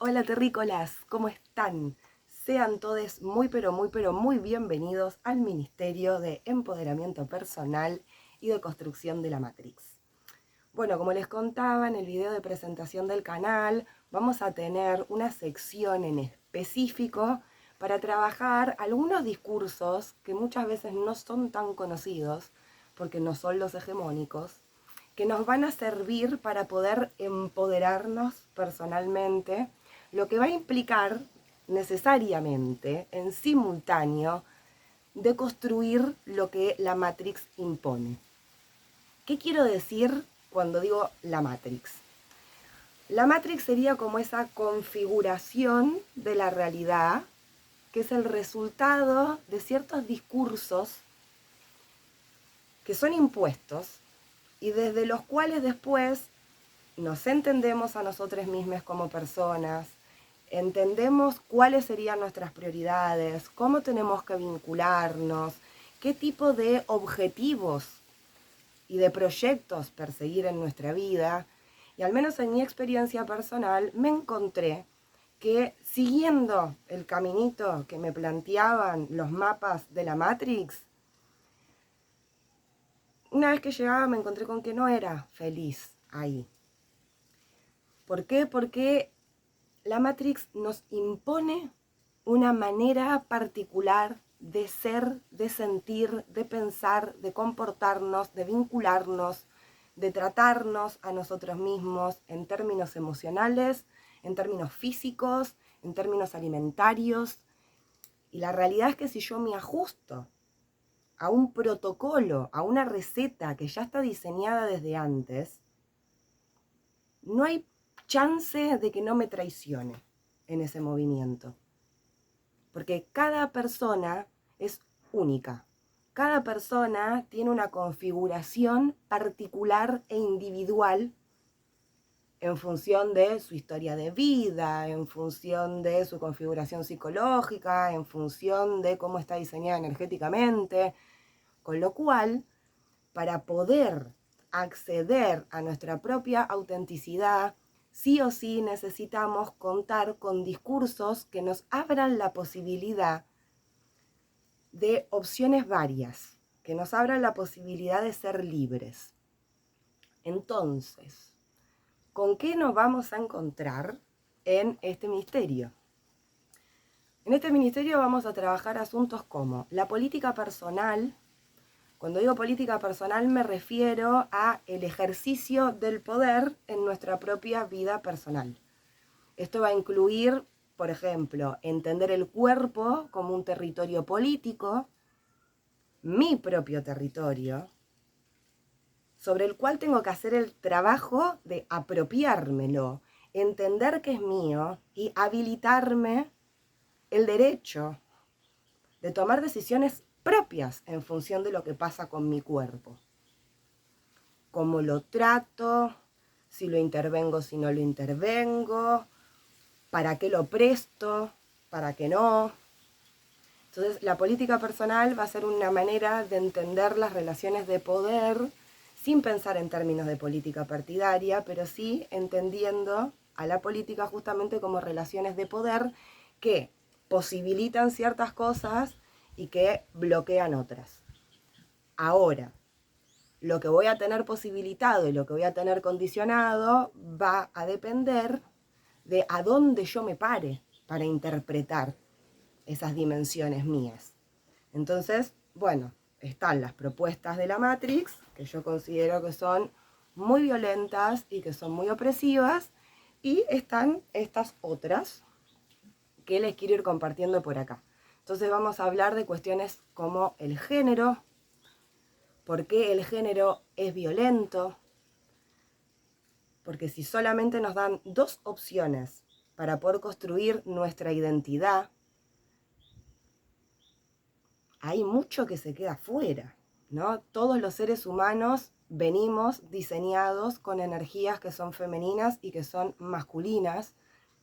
Hola terrícolas, ¿cómo están? Sean todos muy bienvenidos al Ministerio de Empoderamiento Personal y de Construcción de la Matrix. Bueno, como les contaba en el video de presentación del canal, vamos a tener una sección en específico para trabajar algunos discursos que muchas veces no son tan conocidos, porque no son los hegemónicos, que nos van a servir para poder empoderarnos personalmente, lo que va a implicar necesariamente, en simultáneo, de construir lo que la Matrix impone. ¿Qué quiero decir cuando digo la Matrix? La Matrix sería como esa configuración de la realidad que es el resultado de ciertos discursos que son impuestos y desde los cuales después nos entendemos a nosotros mismos como personas, entendemos cuáles serían nuestras prioridades, cómo tenemos que vincularnos, qué tipo de objetivos y de proyectos perseguir en nuestra vida. Y al menos en mi experiencia personal me encontré que siguiendo el caminito que me planteaban los mapas de la Matrix, una vez que llegaba me encontré con que no era feliz ahí. ¿Por qué? Porque la Matrix nos impone una manera particular de ser, de sentir, de pensar, de comportarnos, de vincularnos, de tratarnos a nosotros mismos en términos emocionales, en términos físicos, en términos alimentarios. Y la realidad es que si yo me ajusto a un protocolo, a una receta que ya está diseñada desde antes, no hay chance de que no me traicione en ese movimiento. Porque cada persona es única. Cada persona tiene una configuración particular e individual en función de su historia de vida, en función de su configuración psicológica, en función de cómo está diseñada energéticamente. Con lo cual, para poder acceder a nuestra propia autenticidad, sí o sí necesitamos contar con discursos que nos abran la posibilidad de opciones varias, que nos abran la posibilidad de ser libres. Entonces, ¿con qué nos vamos a encontrar en este ministerio? En este ministerio vamos a trabajar asuntos como la política personal. Cuando digo política personal me refiero a el ejercicio del poder en nuestra propia vida personal. Esto va a incluir, por ejemplo, entender el cuerpo como un territorio político, mi propio territorio, sobre el cual tengo que hacer el trabajo de apropiármelo, entender que es mío y habilitarme el derecho de tomar decisiones propias en función de lo que pasa con mi cuerpo. Cómo lo trato, si lo intervengo, si no lo intervengo, para qué lo presto, para qué no. Entonces, la política personal va a ser una manera de entender las relaciones de poder sin pensar en términos de política partidaria, pero sí entendiendo a la política justamente como relaciones de poder que posibilitan ciertas cosas y que bloquean otras. Ahora, lo que voy a tener posibilitado y lo que voy a tener condicionado va a depender de a dónde yo me pare para interpretar esas dimensiones mías. Entonces, bueno, están las propuestas de la Matrix, que yo considero que son muy violentas y que son muy opresivas, y están estas otras que les quiero ir compartiendo por acá. Entonces vamos a hablar de cuestiones como el género, por qué el género es violento, porque si solamente nos dan dos opciones para poder construir nuestra identidad, hay mucho que se queda fuera, ¿no? Todos los seres humanos venimos diseñados con energías que son femeninas y que son masculinas.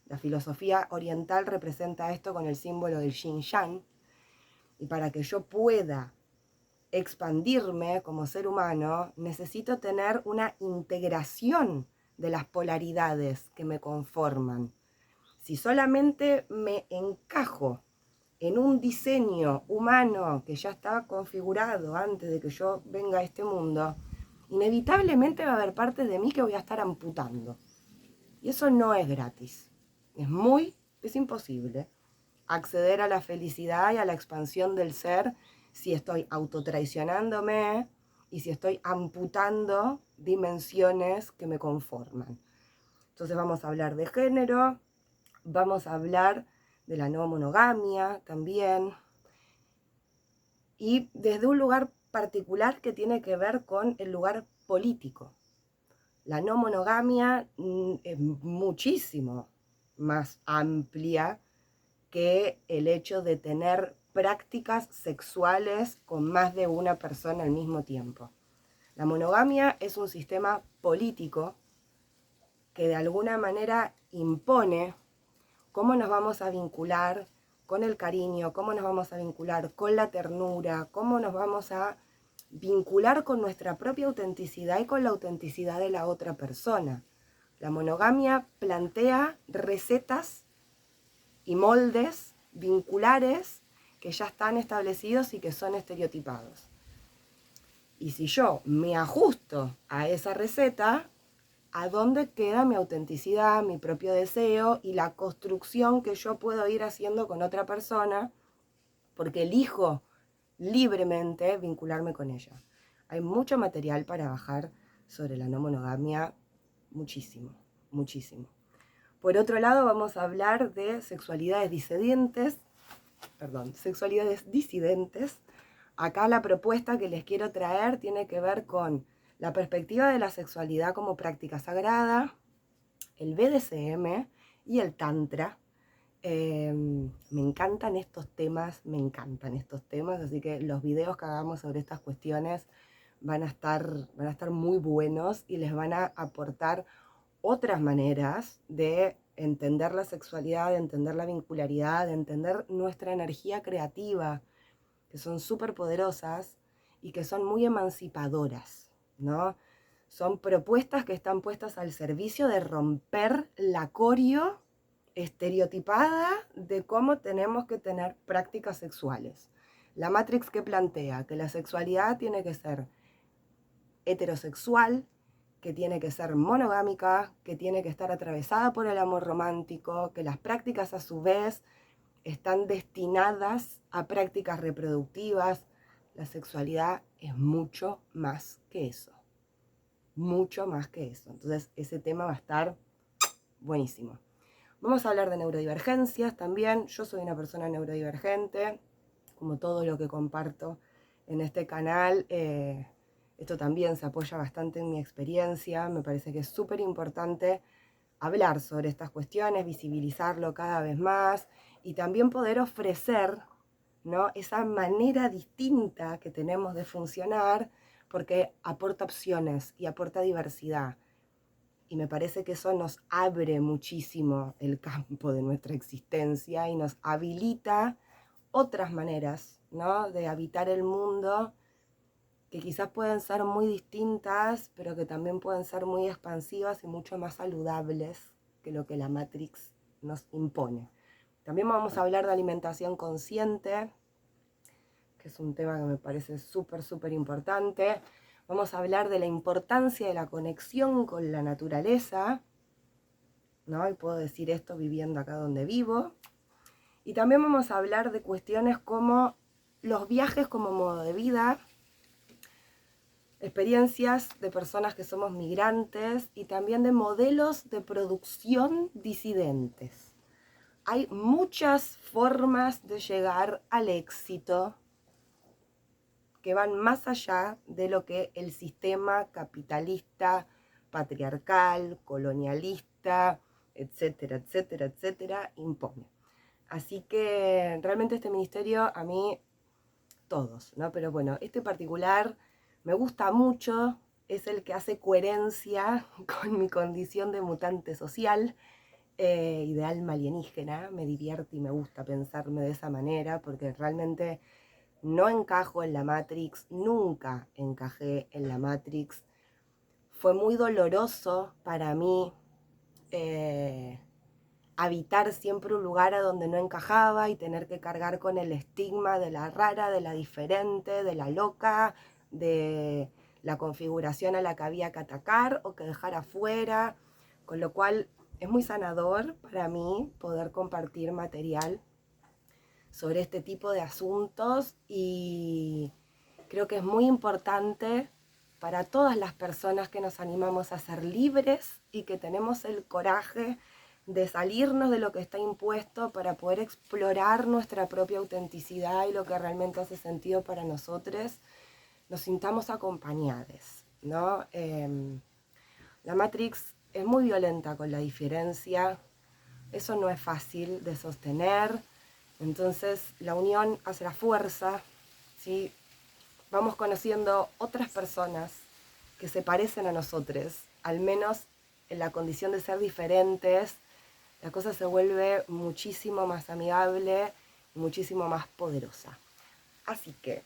La filosofía oriental representa esto con el símbolo del yin-yang. Y para que yo pueda expandirme como ser humano, necesito tener una integración de las polaridades que me conforman. Si solamente me encajo en un diseño humano que ya está configurado antes de que yo venga a este mundo, inevitablemente va a haber partes de mí que voy a estar amputando. Y eso no es gratis. Es imposible acceder a la felicidad y a la expansión del ser si estoy autotraicionándome y si estoy amputando dimensiones que me conforman. Entonces vamos a hablar de género, vamos a hablar de la no monogamia también, y desde un lugar particular que tiene que ver con el lugar político. La no monogamia es muchísimo más amplia que el hecho de tener prácticas sexuales con más de una persona al mismo tiempo. La monogamia es un sistema político que de alguna manera impone cómo nos vamos a vincular con el cariño, cómo nos vamos a vincular con la ternura, cómo nos vamos a vincular con nuestra propia autenticidad y con la autenticidad de la otra persona. La monogamia plantea recetas y moldes vinculares que ya están establecidos y que son estereotipados. Y si yo me ajusto a esa receta, ¿a dónde queda mi autenticidad, mi propio deseo y la construcción que yo puedo ir haciendo con otra persona? Porque elijo libremente vincularme con ella. Hay mucho material para bajar sobre la no monogamia, muchísimo, muchísimo. Por otro lado, vamos a hablar de sexualidades disidentes. Acá la propuesta que les quiero traer tiene que ver con la perspectiva de la sexualidad como práctica sagrada, el BDSM y el Tantra. Me encantan estos temas, así que los videos que hagamos sobre estas cuestiones van a estar muy buenos y les van a aportar otras maneras de entender la sexualidad, de entender la vincularidad, de entender nuestra energía creativa, que son súper poderosas y que son muy emancipadoras, ¿no? Son propuestas que están puestas al servicio de romper la coreo estereotipada de cómo tenemos que tener prácticas sexuales. La Matrix que plantea que la sexualidad tiene que ser heterosexual, que tiene que ser monogámica, que tiene que estar atravesada por el amor romántico, que las prácticas a su vez están destinadas a prácticas reproductivas. La sexualidad es mucho más que eso. Mucho más que eso. Entonces ese tema va a estar buenísimo. Vamos a hablar de neurodivergencias también. Yo soy una persona neurodivergente, como todo lo que comparto en este canal. Esto también se apoya bastante en mi experiencia. Me parece que es súper importante hablar sobre estas cuestiones, visibilizarlo cada vez más y también poder ofrecer, ¿no?, esa manera distinta que tenemos de funcionar, porque aporta opciones y aporta diversidad. Y me parece que eso nos abre muchísimo el campo de nuestra existencia y nos habilita otras maneras, ¿no?, de habitar el mundo, que quizás pueden ser muy distintas, pero que también pueden ser muy expansivas y mucho más saludables que lo que la Matrix nos impone. También vamos a hablar de alimentación consciente, que es un tema que me parece súper, súper importante. Vamos a hablar de la importancia de la conexión con la naturaleza, ¿no? Y puedo decir esto viviendo acá donde vivo. Y también vamos a hablar de cuestiones como los viajes como modo de vida, experiencias de personas que somos migrantes y también de modelos de producción disidentes. Hay muchas formas de llegar al éxito que van más allá de lo que el sistema capitalista, patriarcal, colonialista, etcétera, etcétera, etcétera, impone. Así que realmente este ministerio, a mí, todos, ¿no? Pero bueno, este particular me gusta mucho, es el que hace coherencia con mi condición de mutante social y de alma alienígena. Me divierte y me gusta pensarme de esa manera, porque realmente no encajo en la Matrix, nunca encajé en la Matrix. Fue muy doloroso para mí habitar siempre un lugar a donde no encajaba y tener que cargar con el estigma de la rara, de la diferente, de la loca, de la configuración a la que había que atacar o que dejar afuera, con lo cual es muy sanador para mí poder compartir material sobre este tipo de asuntos y creo que es muy importante para todas las personas que nos animamos a ser libres y que tenemos el coraje de salirnos de lo que está impuesto para poder explorar nuestra propia autenticidad y lo que realmente hace sentido para nosotros, nos sintamos acompañados, ¿no? La Matrix es muy violenta con la diferencia, eso no es fácil de sostener, entonces la unión hace la fuerza, ¿sí? Vamos conociendo otras personas que se parecen a nosotros, al menos en la condición de ser diferentes, la cosa se vuelve muchísimo más amigable y muchísimo más poderosa. Así que,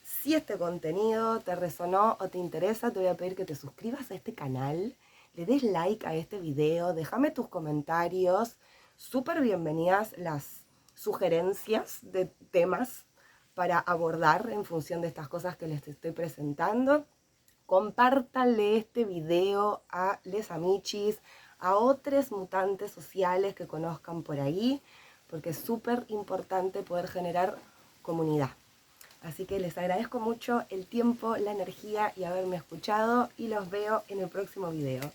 si este contenido te resonó o te interesa, te voy a pedir que te suscribas a este canal, le des like a este video, déjame tus comentarios, súper bienvenidas las sugerencias de temas para abordar en función de estas cosas que les estoy presentando. Compártanle este video a les amichis, a otros mutantes sociales que conozcan por ahí, porque es súper importante poder generar comunidad. Así que les agradezco mucho el tiempo, la energía y haberme escuchado y los veo en el próximo video.